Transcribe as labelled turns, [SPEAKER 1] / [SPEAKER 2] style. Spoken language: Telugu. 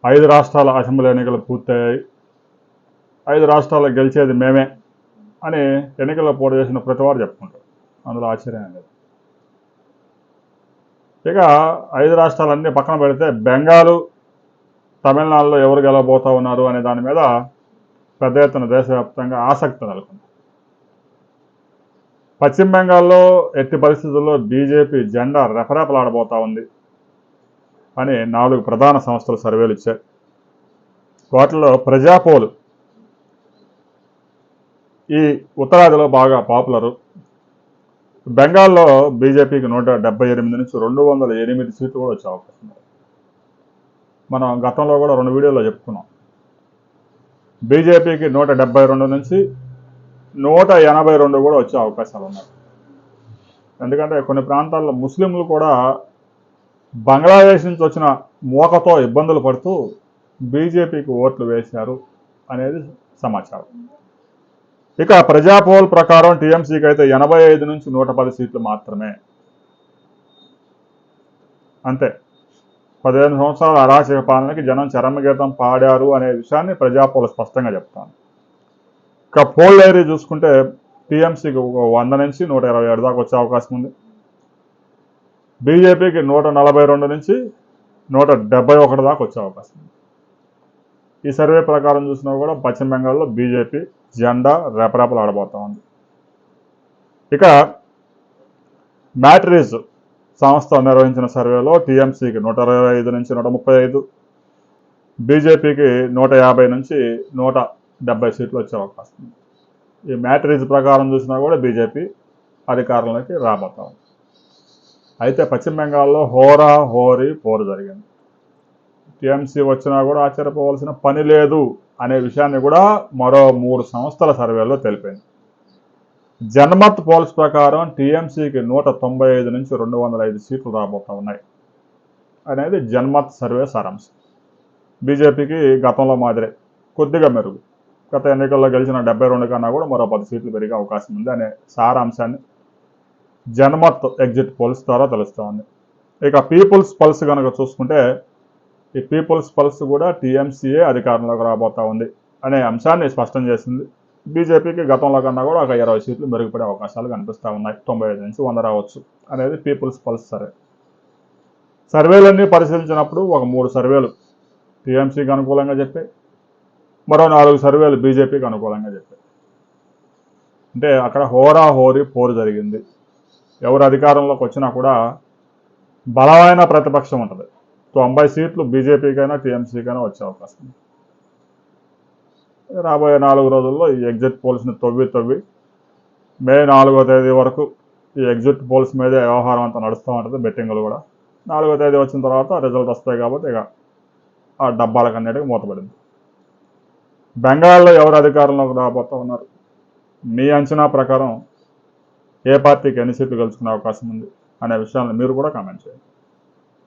[SPEAKER 1] 5 రాష్ట్రాల అసెంబ్లీ ఎన్నికలు పూర్తయ్యాయి, 5 రాష్ట్రాల్లో గెలిచేది మేమే అని ఎన్నికల్లో పోటీ చేసిన ప్రతి వారు చెప్పుకుంటారు. అందులో ఆశ్చర్యం లేదు. ఇక 5 రాష్ట్రాలన్నీ పక్కన పెడితే బెంగాలు, తమిళనాడులో ఎవరు గెలవబోతా ఉన్నారు అనే దాని మీద పెద్ద ఎత్తున దేశవ్యాప్తంగా ఆసక్తి నెలకొంది. పశ్చిమ బెంగాల్లో ఎట్టి పరిస్థితుల్లో బీజేపీ జెండా రెపరెపలాడబోతా ఉంది అని 4 ప్రధాన సంస్థలు సర్వేలు ఇచ్చాయి. వాటిలో ప్రజాపోలు ఈ ఉత్తరాదిలో బాగా పాపులరు. బెంగాల్లో బీజేపీకి 178 నుంచి 208 సీట్లు కూడా వచ్చే అవకాశం ఉంది. మనం గతంలో కూడా 2 వీడియోలో చెప్పుకున్నాం. బీజేపీకి 172 నుంచి 182 కూడా వచ్చే అవకాశాలు ఉన్నాయి. ఎందుకంటే కొన్ని ప్రాంతాల్లో ముస్లింలు కూడా బంగ్లాదేశ్ నుంచి వచ్చిన మూకతో ఇబ్బందులు పడుతూ బీజేపీకి ఓట్లు వేశారు అనేది సమాచారం. ఇక ప్రజాపోల్ ప్రకారం టీఎంసీకి అయితే 85 నుంచి 110 సీట్లు మాత్రమే. అంతే. 15 సంవత్సరాల అరాచక పాలనకి జనం చరమగీతం పాడారు అనే విషయాన్ని ప్రజాపోల్ స్పష్టంగా చెప్తాను. ఇక పోల్ డైరీ చూసుకుంటే టీఎంసీకి 100 నుంచి 127 దాకా వచ్చే అవకాశం ఉంది. బీజేపీకి 142 నుంచి 171 దాకా వచ్చే అవకాశం ఉంది. ఈ సర్వే ప్రకారం చూసినా కూడా పశ్చిమ బెంగాల్లో బీజేపీ జెండా రెపరెపలాడబోతా ఉంది. ఇక మ్యాట్రిజ్ సంస్థ నిర్వహించిన సర్వేలో టీఎంసీకి 125 నుంచి 135, బీజేపీకి 150 నుంచి 170 సీట్లు వచ్చే అవకాశం ఉంది. ఈ మ్యాట్రిజ్ ప్రకారం చూసినా కూడా బీజేపీ అధికారంలోకి రాబోతా ఉంది. అయితే పశ్చిమ బెంగాల్లో హోరా హోరీ పోరు జరిగింది. టీఎంసీ వచ్చినా కూడా ఆశ్చర్యపోవాల్సిన పని లేదు అనే విషయాన్ని కూడా మరో 3 సంస్థల సర్వేలో తెలిపింది. జన్మత్ పోల్స్ ప్రకారం టీఎంసీకి 195 నుంచి 205 సీట్లు రాబోతా ఉన్నాయి అనేది జన్మత్ సర్వే సారాంశం. బీజేపీకి గతంలో మాదిరే కొద్దిగా మెరుగు. గత ఎన్నికల్లో గెలిచిన 72 కన్నా కూడా మరో 10 సీట్లు పెరిగే అవకాశం ఉంది అనే సారాంశాన్ని జన్మత్ ఎగ్జిట్ పోల్స్ ద్వారా తెలుస్తూ ఉంది. ఇక పీపుల్స్ పల్స్ కనుక చూసుకుంటే ఈ పీపుల్స్ పల్స్ కూడా టీఎంసీఏ అధికారంలోకి రాబోతా ఉంది అనే అంశాన్ని స్పష్టం చేసింది. బీజేపీకి గతంలో కన్నా కూడా ఒక 20 సీట్లు మెరుగుపడే అవకాశాలు కనిపిస్తూ ఉన్నాయి. 95 నుంచి 100 రావచ్చు అనేది పీపుల్స్ పల్స్ సర్వే. సర్వేలన్నీ పరిశీలించినప్పుడు ఒక 3 సర్వేలు టీఎంసీకి అనుకూలంగా చెప్పాయి, మరో 4 సర్వేలు బీజేపీకి అనుకూలంగా చెప్పాయి. అంటే అక్కడ హోరా హోరీ పోరు జరిగింది. ఎవరు అధికారంలోకి వచ్చినా కూడా బలమైన ప్రతిపక్షం ఉంటుంది. 90 సీట్లు బీజేపీకైనా టీఎంసీకైనా వచ్చే అవకాశం ఉంది. రాబోయే 4 రోజుల్లో ఈ ఎగ్జిట్ పోల్స్ని తవ్వి మే 4వ తేదీ వరకు ఈ ఎగ్జిట్ పోల్స్ మీదే వ్యవహారం అంతా నడుస్తూ ఉంటుంది. బెట్టింగ్లు కూడా 4వ తేదీ వచ్చిన తర్వాత రిజల్ట్ వస్తాయి కాబట్టి ఇక ఆ డబ్బాలకు అన్నిటికీ మూతపడింది. బెంగాల్లో ఎవరు అధికారంలోకి రాబోతూ ఉన్నారు? మీ అంచనా ప్రకారం ఏ పార్టీకి ఎన్ని సీట్లు గెలుచుకునే అవకాశం ఉంది అనే విషయాన్ని మీరు కూడా కామెంట్ చేయండి.